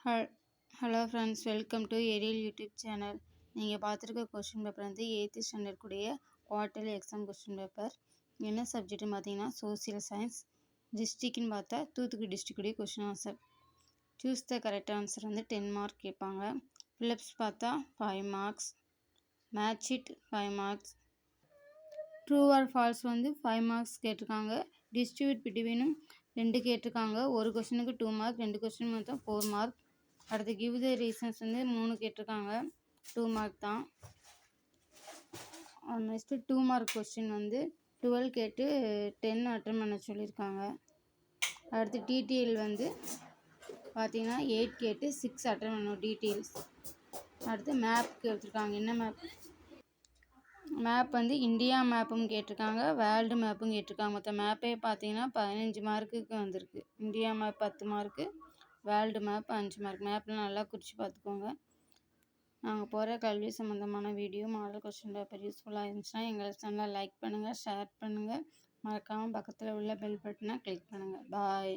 ஹல் hello friends, welcome to Ariel YouTube channel. நீங்கள் பார்த்துருக்க கொஸ்டின் பேப்பர் வந்து 8th ஸ்டாண்டர்ட் கூடிய குவார்ட்டர்லி எக்ஸாம் கொஸ்டின் பேப்பர். என்ன சப்ஜெக்ட்னு பார்த்தீங்கன்னா சோசியல் சயின்ஸ். டிஸ்ட்ரிக்ட்னு பார்த்தா தூத்துக்குடி டிஸ்ட்ரிக்டுடைய question answer. Choose the correct answer வந்து 10 மார்க் கேட்பாங்க. ஃபிலிப்ஸ் பார்த்தா 5 marks. Match it 5 marks. True or false வந்து 5 மார்க்ஸ் கேட்டிருக்காங்க. டிஸ்ட்ரிபியூட் பிட்வீனும் 2 கேட்டிருக்காங்க. ஒரு கொஸ்டினுக்கு 2 மார்க், 2 கொஸ்டின் மொத்தம் 4 மார்க். அடுத்து கிவ் த ரீசன்ஸ் வந்து 3 கேட்டிருக்காங்க, 2 மார்க் தான். நெக்ஸ்ட்டு 2 மார்க் கொஸ்டின் வந்து 12 கேட்டு 10 அட்டன் பண்ண சொல்லியிருக்காங்க. அடுத்து டிடிஎல் வந்து பார்த்தீங்கன்னா 8 கேட்டு 6 அட்டன் பண்ணணும் டீட்டெயில்ஸ். அடுத்து மேப் கேட்டிருக்காங்க. என்ன மேப்? மேப் வந்து இந்தியா மேப்பும் கேட்டிருக்காங்க, வேர்ல்டு மேப்பும் கேட்டிருக்காங்க. மொத்தம் மேப்பே பார்த்தீங்கன்னா 15 மார்க்குக்கு வந்திருக்கு. India map 10 mark, world map 5 mark. மேப்லாம் நல்லா குறித்து பார்த்துக்கோங்க. நாங்கள் போகிற கல்வி சம்மந்தமான வீடியோ, மாடல் கொஸ்டின் பேப்பர் யூஸ்ஃபுல்லாக இருந்துச்சுன்னா எங்கள் சேனலை லைக் பண்ணுங்கள், ஷேர் பண்ணுங்கள். மறக்காமல் பக்கத்தில் உள்ள பெல் பட்டனை கிளிக் பண்ணுங்கள். பாய்.